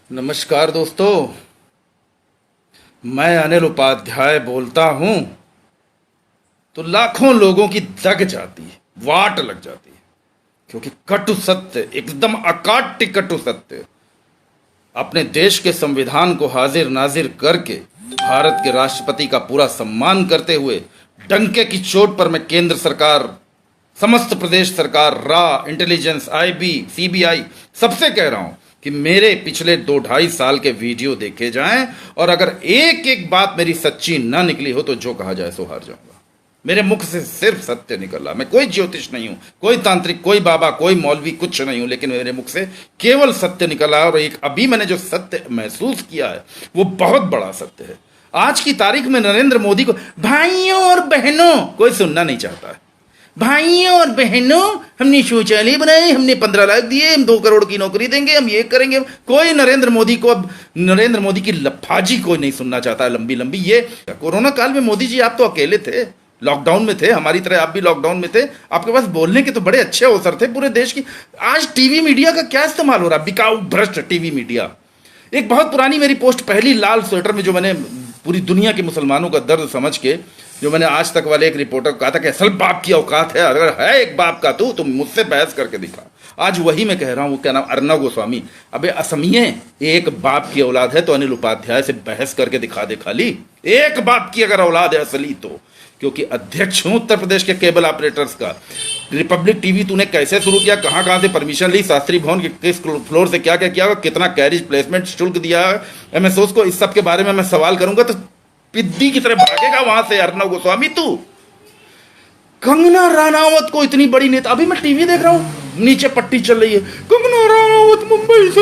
नमस्कार दोस्तों। मैं अनिल उपाध्याय बोलता हूं तो लाखों लोगों की दग जाती है, वाट लग जाती है, क्योंकि कटु सत्य, एकदम अकाट्य कटु सत्य, अपने देश के संविधान को हाजिर नाजिर करके भारत के राष्ट्रपति का पूरा सम्मान करते हुए डंके की चोट पर मैं केंद्र सरकार, समस्त प्रदेश सरकार, रा, इंटेलिजेंस, आईबी, सीबीआई सबसे कह रहा हूं कि मेरे पिछले 2-2.5 साल के वीडियो देखे जाएं और अगर एक एक बात मेरी सच्ची ना निकली हो तो जो कहा जाए सो हार जाऊंगा। मेरे मुख से सिर्फ सत्य निकला। मैं कोई ज्योतिष नहीं हूं, कोई तांत्रिक, कोई बाबा, कोई मौलवी, कुछ नहीं हूं, लेकिन मेरे मुख से केवल सत्य निकला। और एक अभी मैंने जो सत्य महसूस किया है वो बहुत बड़ा सत्य है। आज की तारीख में नरेंद्र मोदी को भाइयों और बहनों कोई सुनना नहीं चाहता है। भाइयों और बहनों, हमने शौचालय बनाए, हमने 15 लाख दिए, हम 2 करोड़ की नौकरी देंगे, हम ये करेंगे। कोई नरेंद्र मोदी को अब नरेंद्र मोदी की लफाजी कोई नहीं सुनना चाहता है, लंबी लंबी। ये कोरोना काल में मोदी जी आप तो अकेले थे, लॉकडाउन में थे, हमारी तरह आप भी लॉकडाउन में थे। आपके पास बोलने के तो बड़े अच्छे अवसर थे पूरे देश की। आज टीवी मीडिया का क्या इस्तेमाल हो रहा है? बिकाऊ भ्रष्ट टीवी मीडिया। एक बहुत पुरानी मेरी पोस्ट, पहली लाल स्वेटर में, जो मैंने पूरी दुनिया के मुसलमानों का दर्द समझ के, जो मैंने आज तक वाले एक रिपोर्टर को कहा था कि असल बाप की औकात है, अगर है एक बाप का तू मुझसे बहस करके दिखा। आज वही मैं कह रहा हूं। क्या नाम, अर्नब गोस्वामी। अबे असमिये, एक बाप की औलाद है तो अनिल उपाध्याय से बहस करके दिखा दे खाली। एक बाप की अगर औलाद है असली तो, क्योंकि अध्यक्ष हूं उत्तर प्रदेश के केबल ऑपरेटर्स का। रिपब्लिक टीवी तूने कैसे शुरू किया, कहां कहां से परमिशन ली, शास्त्री भवन के किस फ्लोर से क्या क्या किया, कितना कैरिज प्लेसमेंट शुल्क दिया एमएसओस को, इस सब के बारे में मैं सवाल करूंगा तो पिद्दी की तरह भागेगा वहां से अर्नब गोस्वामी तू। कंगना रनावत को इतनी बड़ी नेता, अभी मैं टीवी देख रहा हूं, नीचे पट्टी चल रही है, कंगना रनावत मुंबई से,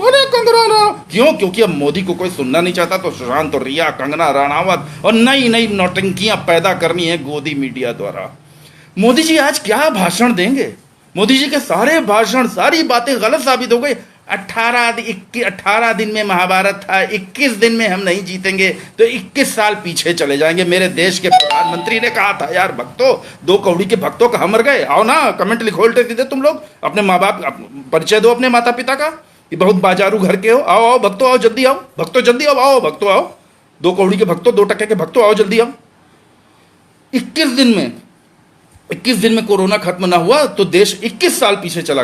अरे कंगना। क्यों? क्योंकि अब मोदी को कोई सुनना नहीं चाहता, तो सुशांत और रिया, कंगना रनावत और नई नई नौटंकियां पैदा करनी है गोदी मीडिया द्वारा। मोदी जी आज क्या भाषण देंगे? मोदी जी के सारे भाषण, सारी बातें गलत साबित हो गई। 18 दिन में महाभारत था, 21 दिन में हम नहीं जीतेंगे तो 21 साल पीछे चले जाएंगे। मेरे देश के प्रधानमंत्री ने कहा था, यार भक्तों, 2 कौड़ी के भक्तों कहां मर गए? आओ ना, कमेंट लिखो उल्टे सीधे तुम लोग, अपने माँ बाप परिचय दो, अपने माता पिता का, ये बहुत बाजारू घर के हो। आओ आओ भक्तों, आओ जल्दी आओ भक्तों, जल्दी आओ, आओ भक्तों आओ, 2 कौड़ी के भक्तों, 2 टके के भक्तों, आओ जल्दी आओ। 21 दिन में कोरोना खत्म ना हुआ तो देश 21 साल पीछे चला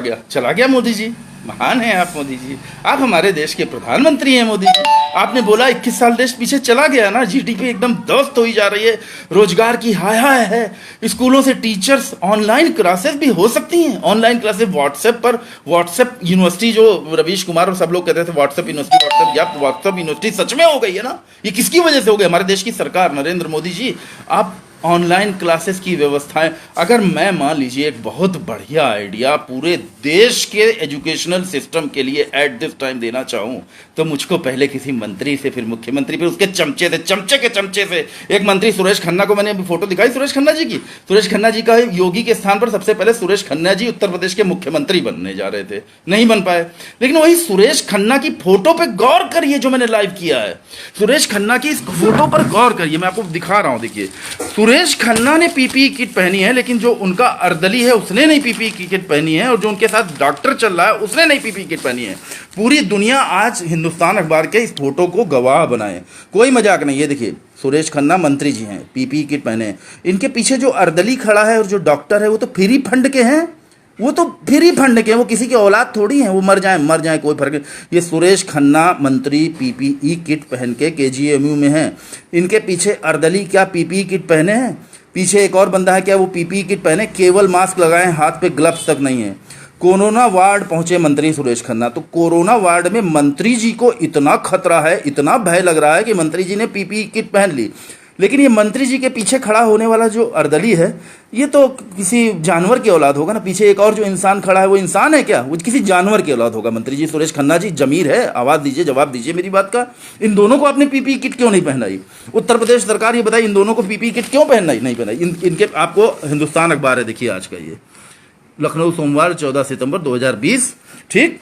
गया मोदी जी। महान है आप मोदी जी, आप हमारे देश के प्रधानमंत्री हैं मोदी जी। आपने बोला 21 साल देश पीछे चला गया ना, जीडीपी एकदम ध्वस्त हुई जा रही है, रोजगार की हाय हाय है। स्कूलों से टीचर्स, ऑनलाइन क्लासेस भी हो सकती हैं, ऑनलाइन क्लासेस व्हाट्सएप पर, व्हाट्सएप यूनिवर्सिटी, जो रवीश कुमार और सब लोग कहते थे व्हाट्सएप यूनिवर्सिटी, व्हाट्सएप यूनिवर्सिटी सच में हो गई है ना। ये किसकी वजह से हो गई? हमारे देश की सरकार, नरेंद्र मोदी जी। आप ऑनलाइन क्लासेस की व्यवस्थाएं, अगर मैं मान लीजिए एक बहुत बढ़िया आइडिया पूरे देश के एजुकेशनल सिस्टम के लिए एट दिस टाइम देना चाहूं तो मुझको पहले किसी मंत्री से, फिर मुख्यमंत्री, फिर उसके चमचे से, चमचे के चमचे से, एक मंत्री सुरेश खन्ना को मैंने अभी फोटो दिखाई सुरेश खन्ना जी की। सुरेश खन्ना जी का योगी के स्थान पर सबसे पहले सुरेश खन्ना जी उत्तर प्रदेश के मुख्यमंत्री बनने जा रहे थे, नहीं बन पाए। लेकिन वही सुरेश खन्ना की फोटो पर गौर करिए जो मैंने लाइव किया है। सुरेश खन्ना की इस फोटो पर गौर करिए, मैं आपको दिखा रहा हूं। देखिए, सुरेश खन्ना ने पीपीई किट पहनी है, लेकिन जो उनका अर्दली है उसने नहीं पीपीई किट पहनी है, और जो उनके साथ डॉक्टर चल रहा है उसने नहीं पीपीई किट पहनी है। पूरी दुनिया आज हिंदुस्तान अखबार के इस फोटो को गवाह बनाए, कोई मजाक नहीं है। देखिए, सुरेश खन्ना मंत्री जी हैं, पीपीई किट पहने हैं। इनके पीछे जो अर्दली खड़ा है और जो डॉक्टर है वो तो फ्री फंड के हैं, वो तो फ्री फंड के हैं, वो किसी की औलाद थोड़ी है, वो मर जाए कोई फर्क नहीं। ये सुरेश खन्ना मंत्री पीपीई किट पहन के केजीएमयू में हैं। इनके पीछे अर्दली क्या पीपीई किट पहने हैं? पीछे एक और बंदा है क्या वो पीपीई किट पहने, केवल मास्क लगाए, हाथ पे ग्लव्स तक नहीं है। कोरोना वार्ड पहुंचे मंत्री सुरेश खन्ना, तो कोरोना वार्ड में मंत्री जी को इतना खतरा है, इतना भय लग रहा है कि मंत्री जी ने पीपीई किट पहन ली। लेकिन ये मंत्री जी के पीछे खड़ा होने वाला जो अर्दली है, ये तो किसी जानवर की औलाद होगा ना। पीछे एक और जो इंसान खड़ा है, वो इंसान है क्या? वो किसी जानवर की औलाद होगा। मंत्री जी सुरेश खन्ना जी, जमीर है? आवाज दीजिए, जवाब दीजिए मेरी बात का। इन दोनों को आपने पीपीई किट क्यों नहीं पहनाई? उत्तर प्रदेश सरकार ये बताइए, इन दोनों को पीपीई किट क्यों नहीं पहनाई? इनके आपको हिंदुस्तान अखबार है, देखिए आज का ये, लखनऊ सोमवार 14 सितंबर 2020, ठीक।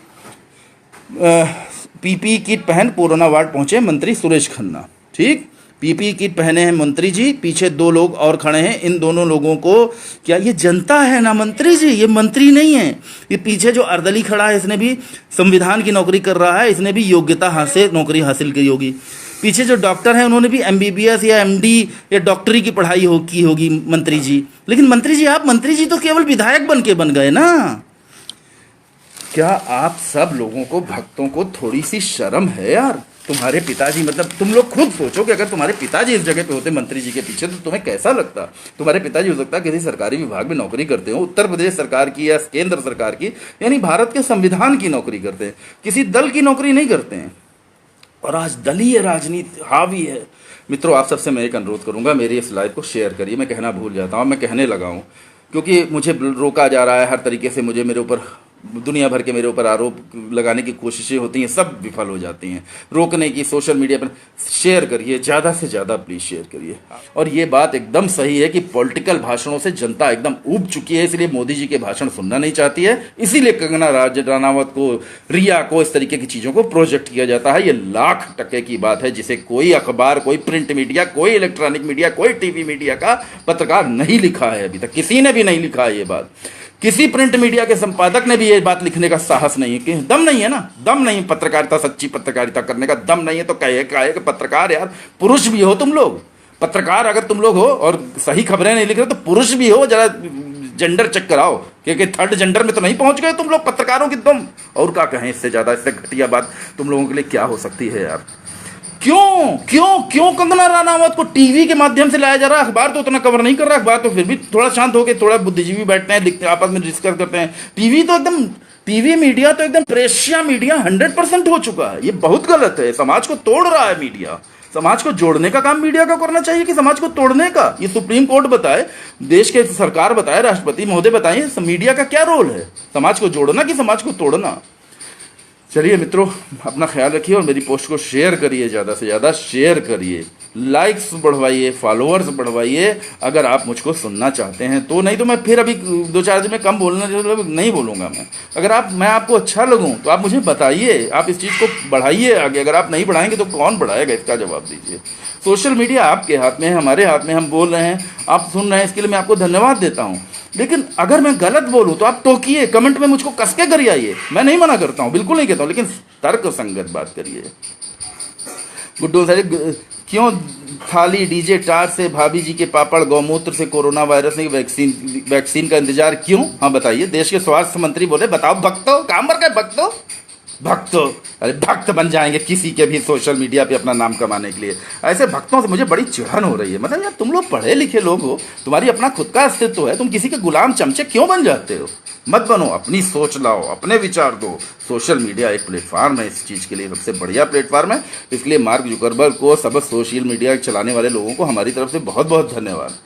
पीपीई किट पहन कोरोना वार्ड पहुंचे मंत्री सुरेश खन्ना, ठीक। पीपी किट पहने हैं मंत्री जी, पीछे 2 लोग और खड़े हैं। इन दोनों लोगों को क्या ये जनता है ना मंत्री जी, ये मंत्री नहीं है। ये पीछे जो अर्दली खड़ा है इसने भी संविधान की नौकरी कर रहा है, इसने भी योग्यता से नौकरी हासिल की होगी। पीछे जो डॉक्टर है उन्होंने भी एमबीबीएस या एमडी या डॉक्टरी की पढ़ाई की होगी मंत्री जी। लेकिन मंत्री जी, आप मंत्री जी तो केवल विधायक बन गए ना। क्या आप सब लोगों को, भक्तों को थोड़ी सी शर्म है यार? तुम्हारे पिताजी, मतलब तुम लोग खुद सोचो कि अगर तुम्हारे पिताजी इस जगह पे होते मंत्री जी के पीछे तो तुम्हें कैसा लगता? तुम्हारे पिताजी हो सकता है किसी सरकारी विभाग में नौकरी करते हो, उत्तर प्रदेश सरकार की या केंद्र सरकार की, यानी भारत के संविधान की नौकरी करते हैं, किसी दल की नौकरी नहीं करते हैं। और आज दलीय राजनीति हावी है। मित्रों, आप सबसे मैं एक अनुरोध करूंगा, मेरी इस लाइव को शेयर करिए। मैं कहना भूल जाता हूं, मैं कहने लगा हूं, क्योंकि मुझे रोका जा रहा है हर तरीके से। मुझे मेरे ऊपर दुनिया भर के मेरे ऊपर आरोप लगाने की कोशिशें होती हैं, सब विफल हो जाती हैं। रोकने की सोशल मीडिया पर शेयर करिए, ज़्यादा से ज़्यादा प्लीज़ शेयर करिए। और ये बात एकदम सही है कि पॉलिटिकल भाषणों से जनता एकदम ऊब चुकी है, इसलिए मोदी जी के भाषण सुनना नहीं चाहती है। इसीलिए कंगना रनावत को, रिया को, इस तरीके की चीज़ों को प्रोजेक्ट किया जाता है। ये लाख टके की बात है, जिसे कोई अखबार, कोई प्रिंट मीडिया, कोई इलेक्ट्रॉनिक मीडिया, कोई टीवी मीडिया का पत्रकार नहीं लिखा है। अभी तक किसी ने भी नहीं लिखा है ये बात। किसी प्रिंट मीडिया के संपादक ने भी ये बात लिखने का साहस नहीं है, कि दम नहीं है ना, दम नहीं, पत्रकारिता, सच्ची पत्रकारिता करने का दम नहीं है। तो कहे कि पत्रकार यार, पुरुष भी हो तुम लोग, पत्रकार अगर तुम लोग हो और सही खबरें नहीं लिख रहे तो पुरुष भी हो, जरा जेंडर चेक कराओ, क्योंकि थर्ड जेंडर में तो नहीं पहुंच गए तुम लोग पत्रकारों की दम। और क्या कहें इससे ज्यादा, इससे घटिया बात तुम लोगों के लिए क्या हो सकती है यार? क्यों क्यों क्यों कंगना रनावत को टीवी के माध्यम से लाया जा रहा है? अखबार तो उतना कवर नहीं कर रहा, अखबार तो फिर भी थोड़ा शांत होकर, थोड़ा बुद्धिजीवी बैठते हैं, लिखते हैं, आपस में डिस्कस करते हैं। टीवी मीडिया तो एकदम प्रेशिया मीडिया 100% हो चुका है। ये बहुत गलत है, समाज को तोड़ रहा है मीडिया। समाज को जोड़ने का काम मीडिया का करना चाहिए कि समाज को तोड़ने का? ये सुप्रीम कोर्ट बताए, देश के सरकार बताए, राष्ट्रपति महोदय बताइए, मीडिया का क्या रोल है? समाज को जोड़ना कि समाज को तोड़ना? चलिए मित्रों, अपना ख्याल रखिए और मेरी पोस्ट को शेयर करिए, ज़्यादा से ज़्यादा शेयर करिए, लाइक्स बढ़वाइए, फॉलोअर्स बढ़वाइए, अगर आप मुझको सुनना चाहते हैं तो। नहीं तो मैं फिर अभी 2-4 दिन में कम बोलना नहीं बोलूँगा मैं। अगर मैं आपको अच्छा लगूँ तो आप मुझे बताइए, आप इस चीज़ को बढ़ाइए आगे। अगर आप नहीं बढ़ाएंगे तो कौन बढ़ाएगा, इसका जवाब दीजिए। सोशल मीडिया आपके हाथ में है, हमारे हाथ में, हम बोल रहे हैं, आप सुन रहे हैं, इसके लिए मैं आपको धन्यवाद देता हूँ। लेकिन अगर मैं गलत बोलूं तो आप टोकिए, कमेंट में मुझको कस के करिए, मैं नहीं मना करता हूं, बिल्कुल नहीं कहता हूं, लेकिन तर्क संगत बात करिए। गुड्डू सारे क्यों थाली डीजे टार से भाभी जी के पापड़ गौमूत्र से कोरोना वायरस की वैक्सीन का इंतजार क्यों? हाँ बताइए। देश के स्वास्थ्य मंत्री बोले, बताओ भक्तों, काम पर क्या भक्तों? अरे भक्त बन जाएंगे किसी के भी सोशल मीडिया पे अपना नाम कमाने के लिए। ऐसे भक्तों से मुझे बड़ी चिढ़न हो रही है। मतलब यार, तुम लोग पढ़े लिखे लोग हो, तुम्हारी अपना खुद का अस्तित्व है, तुम किसी के गुलाम चमचे क्यों बन जाते हो? मत बनो, अपनी सोच लाओ, अपने विचार दो। सोशल मीडिया एक प्लेटफॉर्म है, इस चीज़ के लिए सबसे बढ़िया प्लेटफॉर्म है। इसलिए मार्क जुकरबर्ग को, सब सोशल मीडिया चलाने वाले लोगों को हमारी तरफ से बहुत बहुत धन्यवाद।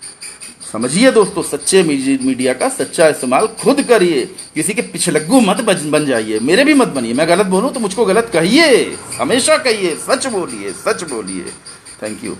समझिए दोस्तों, सच्चे मीडिया का सच्चा इस्तेमाल खुद करिए, किसी के पिछलग्गू मत बन जाइए, मेरे भी मत बनिए। मैं गलत बोलूं तो मुझको गलत कहिए, हमेशा कहिए, सच बोलिए, सच बोलिए। Thank you.